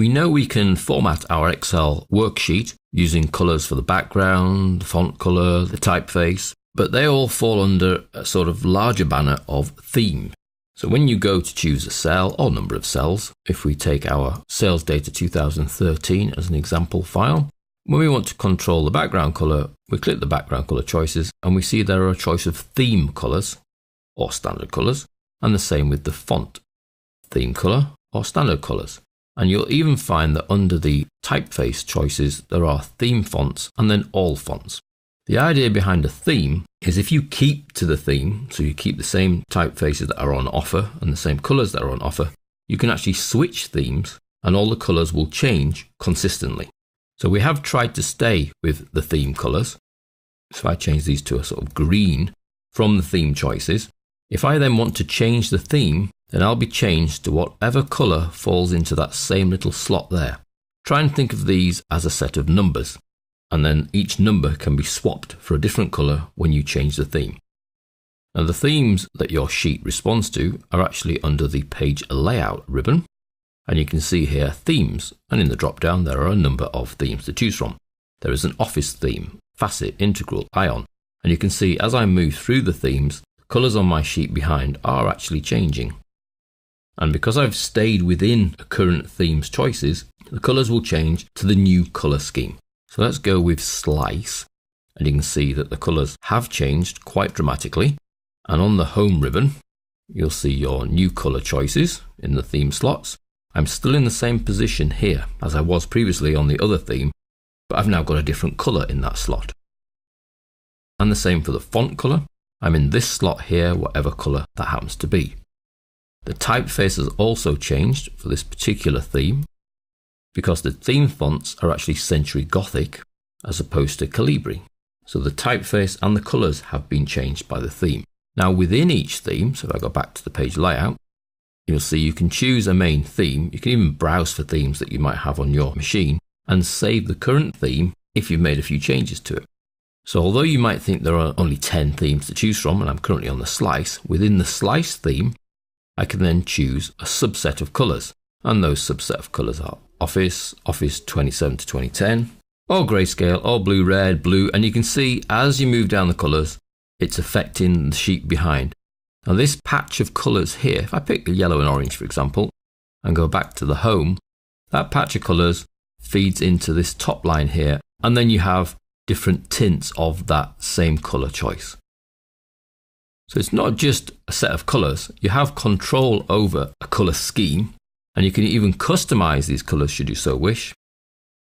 We know we can format our Excel worksheet using colours for the background, the font colour, the typeface, but they all fall under a sort of larger banner of theme. So when you go to choose a cell or number of cells, if we take our sales data 2013 as an example file, when we want to control the background colour, we click the background colour choices and we see there are a choice of theme colours or standard colours, and the same with the font, theme colour or standard colours. And you'll even find that under the typeface choices, there are theme fonts and then all fonts. The idea behind a theme is if you keep to the theme, so you keep the same typefaces that are on offer and the same colours that are on offer, you can actually switch themes and all the colours will change consistently. So we have tried to stay with the theme colours. So if I change these to a sort of green from the theme choices, if I then want to change the theme, then I'll be changed to whatever colour falls into that same little slot there. Try and think of these as a set of numbers, and then each number can be swapped for a different colour when you change the theme. Now the themes that your sheet responds to are actually under the page layout ribbon, and you can see here themes, and in the drop down there are a number of themes to choose from. There is an office theme, facet, integral, ion, and you can see as I move through the themes, colours on my sheet behind are actually changing. And because I've stayed within the current theme's choices, the colours will change to the new colour scheme. So let's go with slice, and you can see that the colours have changed quite dramatically. And on the home ribbon, you'll see your new colour choices in the theme slots. I'm still in the same position here as I was previously on the other theme, but I've now got a different colour in that slot. And the same for the font colour. I'm in this slot here, whatever colour that happens to be. The typeface has also changed for this particular theme because the theme fonts are actually Century Gothic as opposed to Calibri. So the typeface and the colours have been changed by the theme. Now within each theme, so if I go back to the page layout, you'll see you can choose a main theme. You can even browse for themes that you might have on your machine and save the current theme if you've made a few changes to it. So although you might think there are only 10 themes to choose from, and I'm currently on the slice, within the slice theme, I can then choose a subset of colours. And those subset of colours are Office, Office 27 to 2010, or Grayscale, or Blue, Red, Blue. And you can see as you move down the colours, it's affecting the sheet behind. Now this patch of colours here, if I pick yellow and orange for example, and go back to the home, that patch of colours feeds into this top line here, and then you have different tints of that same colour choice. So it's not just a set of colours, you have control over a colour scheme, and you can even customise these colours should you so wish,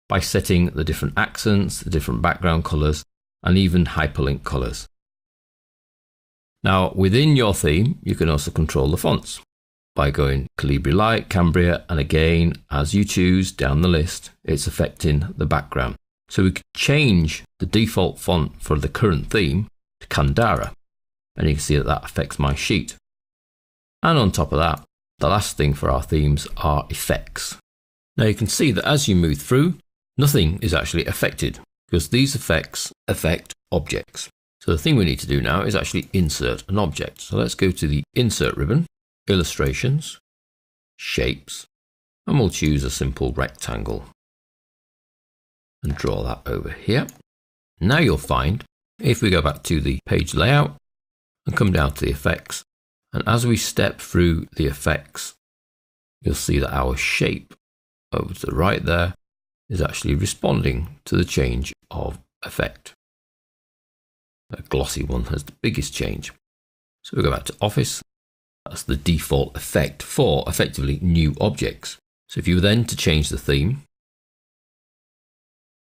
by setting the different accents, the different background colours, and even hyperlink colours. Now within your theme, you can also control the fonts by going Calibri Light, Cambria, and again, as you choose down the list, it's affecting the background. So we could change the default font for the current theme to Candara, and you can see that that affects my sheet. And on top of that, the last thing for our themes are effects. Now you can see that as you move through, nothing is actually affected because these effects affect objects. So the thing we need to do now is actually insert an object. So let's go to the Insert ribbon, Illustrations, Shapes, and we'll choose a simple rectangle and draw that over here. Now you'll find, if we go back to the page layout and come down to the effects, and as we step through the effects, you'll see that our shape over to the right there is actually responding to the change of effect. The glossy one has the biggest change. So we go back to Office. That's the default effect for effectively new objects. So if you were then to change the theme,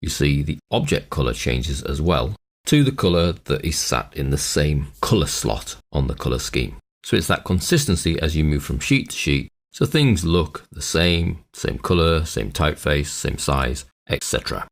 you see the object color changes as well to the color that is sat in the same color slot on the color scheme. So it's that consistency as you move from sheet to sheet. So things look the same color, same typeface, same size, etc.